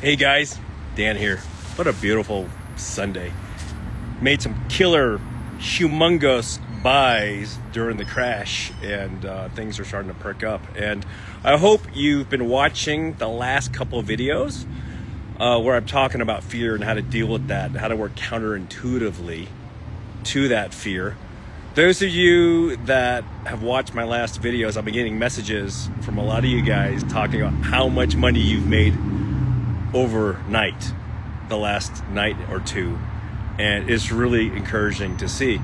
Hey guys, Dan here. What a beautiful Sunday. Made some killer, humongous buys during the crash, and things are starting to perk up. And I hope you've been watching the last couple of videos where I'm talking about fear and how to deal with that, and how to work counterintuitively to that fear. Those of you that have watched my last videos, I've been getting messages from a lot of you guys talking about how much money you've made overnight, the last night or two, and it's really encouraging to see.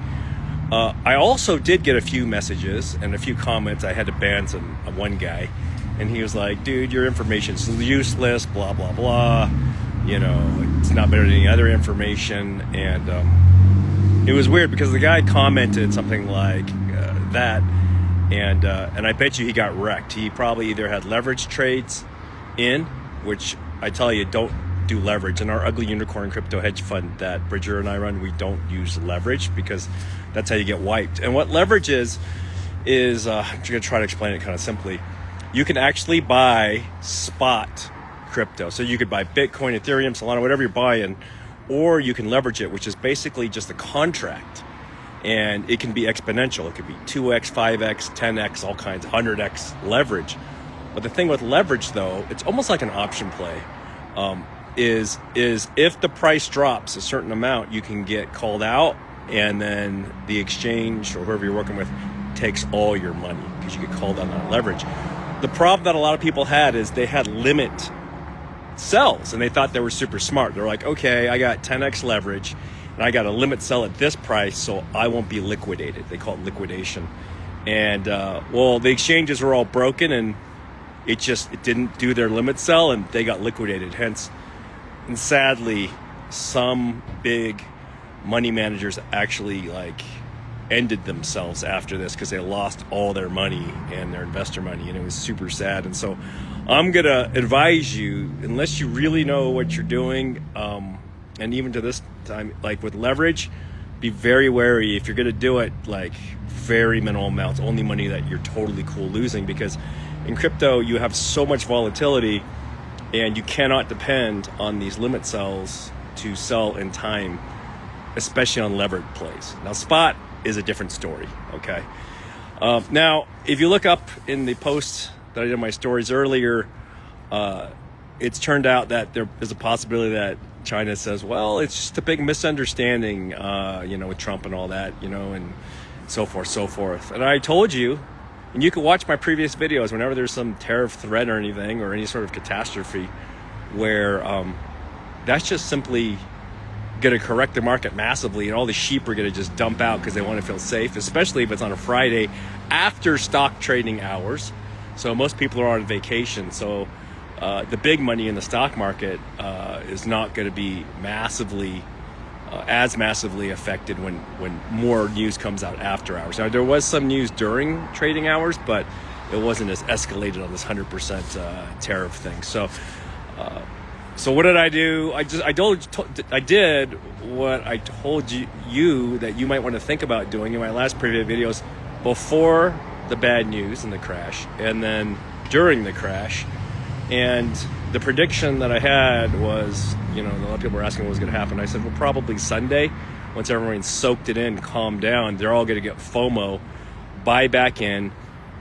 I also did get a few messages and a few comments. I had to ban one guy, and he was like, dude, your information's useless, blah blah blah, you know, it's not better than any other information. And it was weird because the guy commented something like that, and I bet you he got wrecked. He probably either had leverage trades in, which I tell you, don't do leverage. In our ugly unicorn crypto hedge fund that Bridger and I run, we don't use leverage because that's how you get wiped. And what leverage is I'm going to try to explain it kind of simply. You can actually buy spot crypto. So you could buy Bitcoin, Ethereum, Solana, whatever you're buying, or you can leverage it, which is basically just a contract. And it can be exponential. It could be 2x, 5x, 10x, all kinds, 100x leverage. But the thing with leverage, though, it's almost like an option play. Is if the price drops a certain amount, you can get called out, and then the exchange or whoever you're working with takes all your money because you get called out on leverage. The problem that a lot of people had is they had limit sells, and they thought they were super smart. They're like, okay, I got 10x leverage, and I got a limit sell at this price, so I won't be liquidated. They call it liquidation. And well, the exchanges were all broken, and it didn't do their limit sell, and they got liquidated. Hence, and sadly, some big money managers actually ended themselves after this because they lost all their money and their investor money, and it was super sad. And so I'm gonna advise you, unless you really know what you're doing, and even to this time, with leverage, be very wary. If you're gonna do it, very minimal amounts, only money that you're totally cool losing, because in crypto, you have so much volatility, and you cannot depend on these limit sells to sell in time, especially on levered plays. Now, spot is a different story, okay? Now, if you look up in the post that I did in my stories earlier, it's turned out that there is a possibility that China says, well, it's just a big misunderstanding, with Trump and all that, and so forth. And I told you, and you can watch my previous videos whenever there's some tariff threat or anything, or any sort of catastrophe where that's just simply going to correct the market massively, and all the sheep are going to just dump out because they want to feel safe, especially if it's on a Friday after stock trading hours. So most people are on vacation. So the big money in the stock market is not going to be as massively affected when more news comes out after hours. Now, there was some news during trading hours, but it wasn't as escalated on this 100% tariff thing. So what did I do? I did what I told you that you might want to think about doing in my last previous videos, before the bad news and the crash, and then during the crash. And the prediction that I had was, a lot of people were asking what was going to happen. I said, well, probably Sunday, once everyone's soaked it in, calmed down, they're all going to get FOMO, buy back in,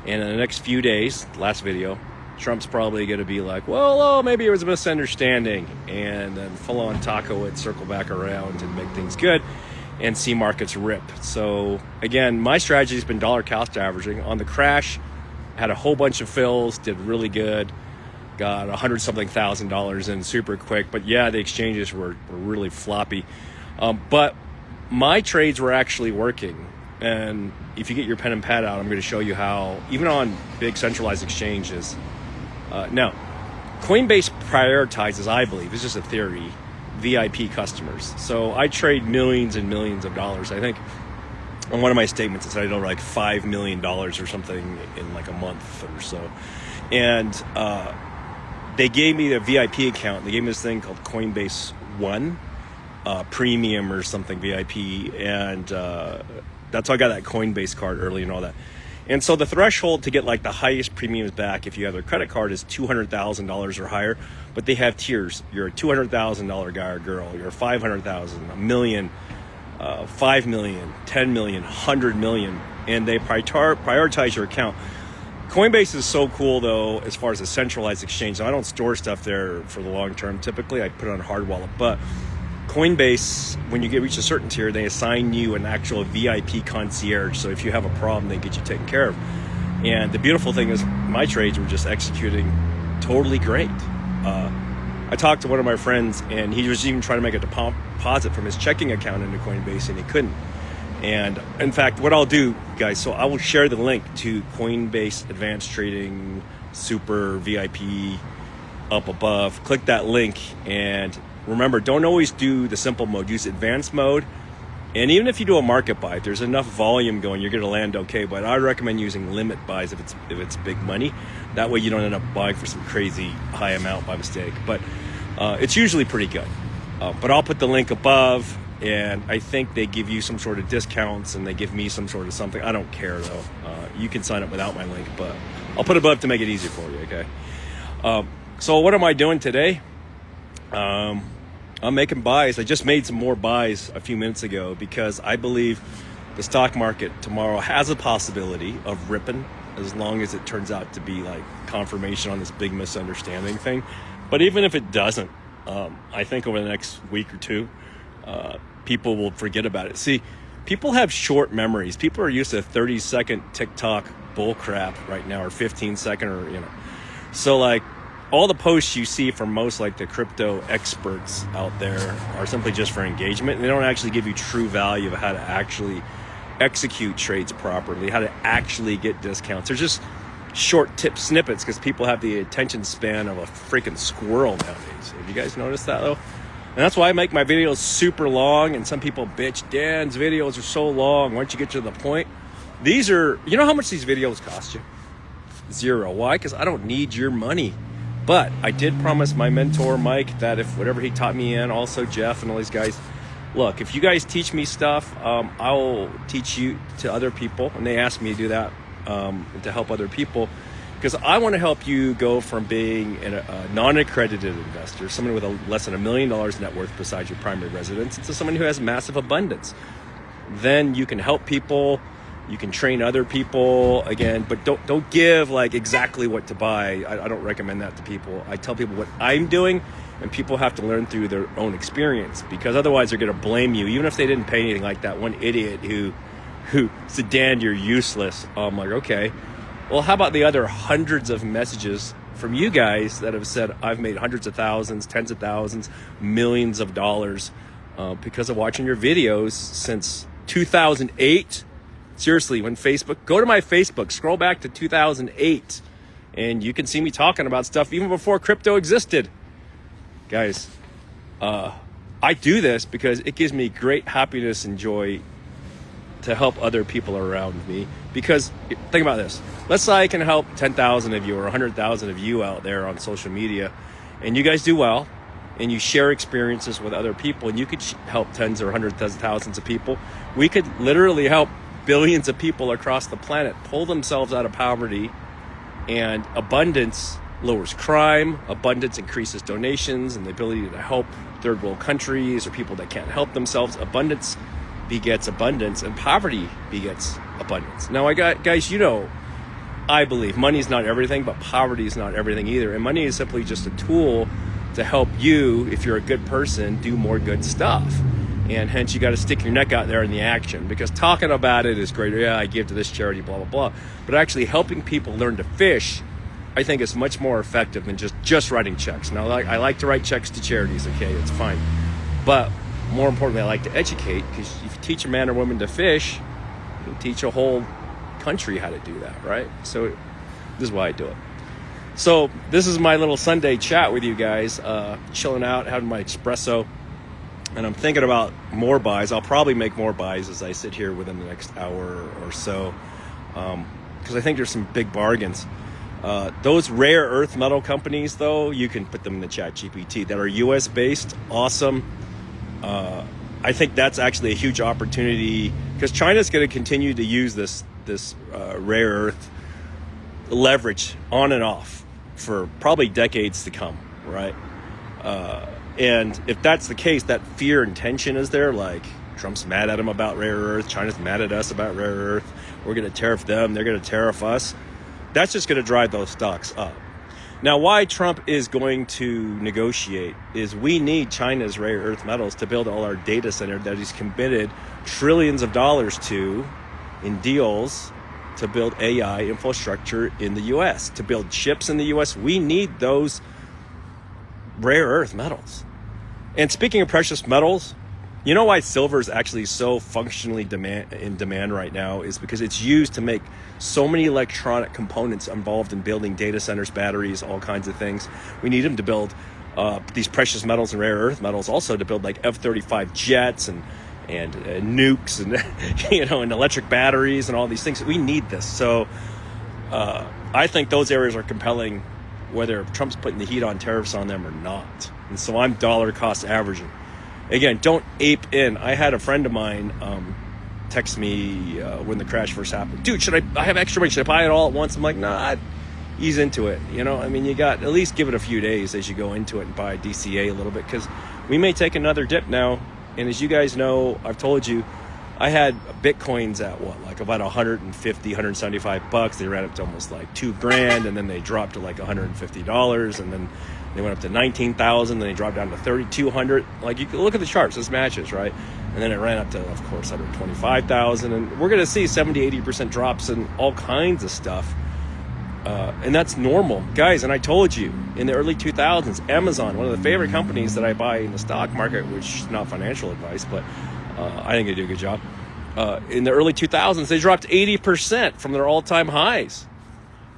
and in the next few days, last video, Trump's probably going to be like, well, maybe it was a misunderstanding, and then full on taco it, circle back around and make things good, and see markets rip. So again, my strategy has been dollar cost averaging. On the crash, had a whole bunch of fills, did really good. Got $100-something thousand in super quick, but yeah, the exchanges were really floppy. But my trades were actually working, and if you get your pen and pad out, I'm going to show you how, even on big centralized exchanges. Now, Coinbase prioritizes, I believe, it's just a theory, VIP customers. So I trade millions and millions of dollars. I think on one of my statements it said I do $5 million or something in a month or so, and they gave me the VIP account. They gave me this thing called Coinbase One, Premium or something VIP, and that's how I got that Coinbase card early and all that. And so the threshold to get like the highest premiums back if you have their credit card is $200,000 or higher, but they have tiers. You're a $200,000 guy or girl, you're $500,000, $1 million, $5 million, $10 million, $100 million, and they prioritize your account. Coinbase is so cool though, as far as a centralized exchange. So I don't store stuff there for the long term. Typically I put it on a hard wallet, but Coinbase, when you reach a certain tier, they assign you an actual VIP concierge. So if you have a problem, they get you taken care of. And the beautiful thing is my trades were just executing totally great. I talked to one of my friends and he was even trying to make a deposit from his checking account into Coinbase and he couldn't. And in fact, what I'll do, guys, so I will share the link to Coinbase Advanced Trading Super VIP up above. Click that link, and remember, don't always do the simple mode. Use advanced mode. And even if you do a market buy, if there's enough volume going, you're going to land okay. But I recommend using limit buys if it's big money. That way you don't end up buying for some crazy high amount by mistake. But it's usually pretty good. But I'll put the link above. And I think they give you some sort of discounts and they give me some sort of something. I don't care though. You can sign up without my link, but I'll put it above to make it easy for you, okay? So what am I doing today? I'm making buys. I just made some more buys a few minutes ago because I believe the stock market tomorrow has a possibility of ripping as long as it turns out to be like confirmation on this big misunderstanding thing. But even if it doesn't, I think over the next week or two, people will forget about it. See, people have short memories. People are used to 30-second TikTok bullcrap right now, or 15-second, or So like all the posts you see from most like the crypto experts out there are simply just for engagement. And they don't actually give you true value of how to actually execute trades properly, how to actually get discounts. They're just short tip snippets because people have the attention span of a freaking squirrel nowadays. Have you guys noticed that though? And that's why I make my videos super long, and some people bitch, Dan's videos are so long, why don't you get to the point? These are, you know how much these videos cost you? Zero. Why? Because I don't need your money. But I did promise my mentor, Mike, that if whatever he taught me in, also Jeff and all these guys, look, if you guys teach me stuff, I'll teach you to other people. And they asked me to do that to help other people. Because I want to help you go from being a non-accredited investor, someone with less than $1 million net worth besides your primary residence, to someone who has massive abundance. Then you can help people, you can train other people again, but don't give like exactly what to buy. I don't recommend that to people. I tell people what I'm doing, and people have to learn through their own experience, because otherwise they're going to blame you, even if they didn't pay anything, like that one idiot who said, Dan, you're useless. I'm like, okay. Well, how about the other hundreds of messages from you guys that have said I've made hundreds of thousands, tens of thousands, millions of dollars because of watching your videos since 2008? Seriously, when Facebook, go to my Facebook, scroll back to 2008, and you can see me talking about stuff even before crypto existed. Guys, I do this because it gives me great happiness and joy to help other people around me. Because think about this. Let's say I can help 10,000 of you or 100,000 of you out there on social media, and you guys do well, and you share experiences with other people, and you could help tens or hundreds of thousands of people. We could literally help billions of people across the planet pull themselves out of poverty, and abundance lowers crime, abundance increases donations and the ability to help third world countries or people that can't help themselves. Abundance begets abundance, and poverty begets abundance. Now, guys, I believe money is not everything, but poverty is not everything either. And money is simply just a tool to help you, if you're a good person, do more good stuff. And hence, you got to stick your neck out there in the action, because talking about it is great. Yeah, I give to this charity, blah, blah, blah. But actually helping people learn to fish, I think, is much more effective than just writing checks. Now, I like to write checks to charities, okay, it's fine. But more importantly, I like to educate, because if you teach a man or woman to fish, you can teach a whole country how to do that, right? So this is why I do it. So this is my little Sunday chat with you guys, chilling out, having my espresso, and I'm thinking about more buys. I'll probably make more buys as I sit here within the next hour or so, because I think there's some big bargains. Those rare earth metal companies, though, you can put them in the chat GPT, that are US based. Awesome. I think that's actually a huge opportunity, because China's going to continue to use this this rare earth leverage on and off for probably decades to come, right? And if that's the case, that fear and tension is there, like Trump's mad at him about rare earth, China's mad at us about rare earth, we're going to tariff them, they're going to tariff us. That's just going to drive those stocks up. Now, why Trump is going to negotiate is we need China's rare earth metals to build all our data center that he's committed trillions of dollars to in deals to build AI infrastructure in the U.S., to build chips in the U.S. We need those rare earth metals. And speaking of precious metals, you know why silver is actually so functionally in demand right now is because it's used to make so many electronic components involved in building data centers, batteries, all kinds of things. We need them to build these precious metals and rare earth metals also to build like F-35 jets and nukes and and electric batteries and all these things. We need this. So I think those areas are compelling whether Trump's putting the heat on tariffs on them or not. And so I'm dollar cost averaging. Again, don't ape in. I had a friend of mine text me when the crash first happened. Dude, I have extra money? Should I buy it all at once? I'm like, nah, ease into it. I mean, you got at least give it a few days as you go into it and buy DCA a little bit, because we may take another dip now. And as you guys know, I've told you, I had Bitcoins at about 150, 175 bucks. They ran up to almost like $2,000, and then they dropped to like $150, and then they went up to 19,000, then they dropped down to 3,200. Like, you can look at the charts, this matches, right? And then it ran up to, of course, 125,000, and we're going to see 70-80% drops in all kinds of stuff. And that's normal, guys. And I told you, in the early 2000s, Amazon, one of the favorite companies that I buy in the stock market, which is not financial advice, but I think they do a good job. In the early 2000s, they dropped 80% from their all-time highs.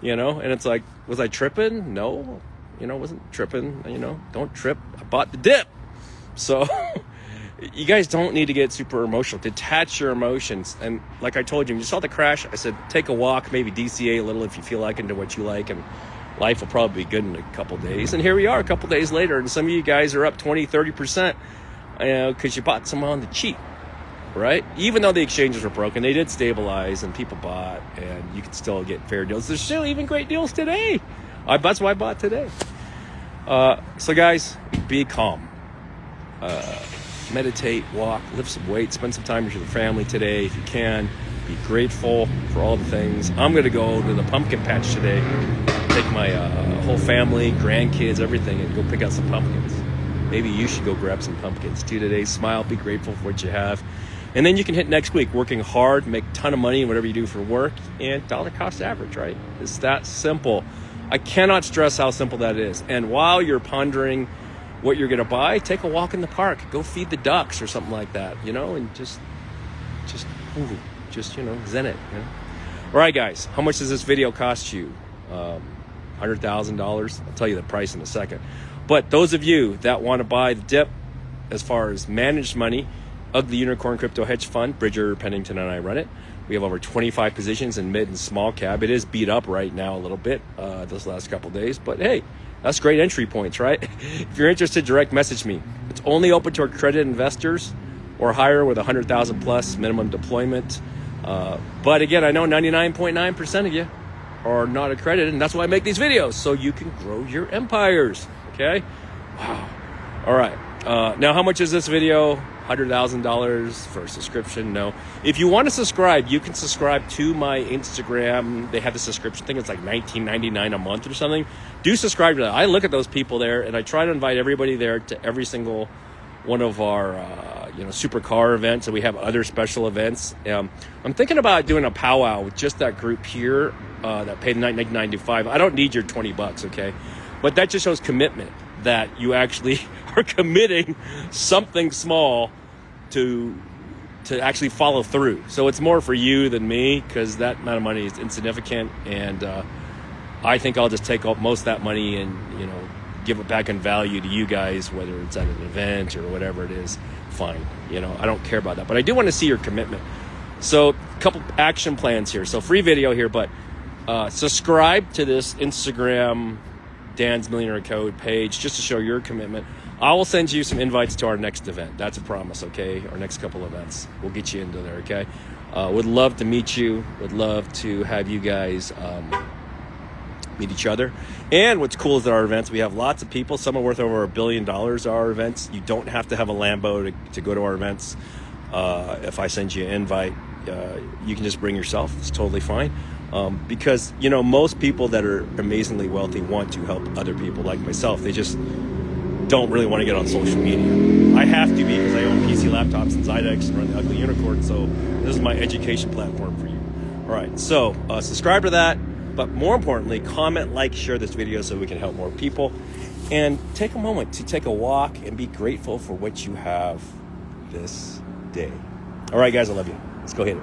And it's like, was I tripping? No, wasn't tripping. Don't trip. I bought the dip. So you guys don't need to get super emotional. Detach your emotions. And like I told you, when you saw the crash, I said, take a walk, maybe DCA a little if you feel like, into what you like, and life will probably be good in a couple days. And here we are a couple days later, and some of you guys are up 20-30%, because you bought some on the cheap, right? Even though the exchanges were broken, they did stabilize and people bought, and you can still get fair deals. There's still even great deals today. That's why I bought today. So guys, be calm. Meditate, walk, lift some weight, spend some time with your family today if you can. Be grateful for all the things. I'm going to go to the pumpkin patch today, take my whole family, grandkids, everything, and go pick out some pumpkins. Maybe you should go grab some pumpkins too today. Smile, be grateful for what you have. And then you can hit next week, working hard, make a ton of money in whatever you do for work, and dollar cost average, right? It's that simple. I cannot stress how simple that is. And while you're pondering what you're going to buy, take a walk in the park, go feed the ducks or something like that, and just zen it. All right, guys, how much does this video cost you? $100,000. I'll tell you the price in a second. But those of you that want to buy the dip, as far as managed money, Ugly Unicorn Crypto Hedge Fund, Bridger Pennington and I run it. We have over 25 positions in mid and small cap. It is beat up right now a little bit this last couple of days, but hey, that's great entry points, right? If you're interested, direct message me. It's only open to accredited investors or higher with 100,000 plus minimum deployment. But again, I know 99.9% of you are not accredited, and that's why I make these videos, so you can grow your empires, okay? Wow. All right. Now, how much is this video? $100,000 for a subscription? No. If you want to subscribe, you can subscribe to my Instagram. They have the subscription thing. It's like $19.99 a month or something. Do subscribe to that. I look at those people there, and I try to invite everybody there to every single one of our super car events, and we have other special events. I'm thinking about doing a powwow with just that group here that paid $19.95. I don't need your $20, okay? But that just shows commitment, that you actually are committing something small to actually follow through. So it's more for you than me, because that amount of money is insignificant, and I think I'll just take most of that money and give it back in value to you guys, whether it's at an event or whatever it is. Fine, I don't care about that, but I do want to see your commitment. So a couple action plans here. So free video here, but subscribe to this Instagram Dan's Millionaire Code page just to show your commitment. I will send you some invites to our next event. That's a promise, okay? Our next couple events. We'll get you into there, okay? Would love to meet you. Would love to have you guys meet each other. And what's cool is at our events, we have lots of people. Some are worth over $1 billion at our events. You don't have to have a Lambo to go to our events. If I send you an invite, you can just bring yourself. It's totally fine. Because, you know, most people that are amazingly wealthy want to help other people like myself. They just don't really want to get on social media. I have to be because I own PC laptops and Zydex and run the Ugly Unicorn. So this is my education platform for you. All right. So subscribe to that. But more importantly, comment, like, share this video so we can help more people. And take a moment to take a walk and be grateful for what you have this day. All right, guys, I love you. Let's go hit it.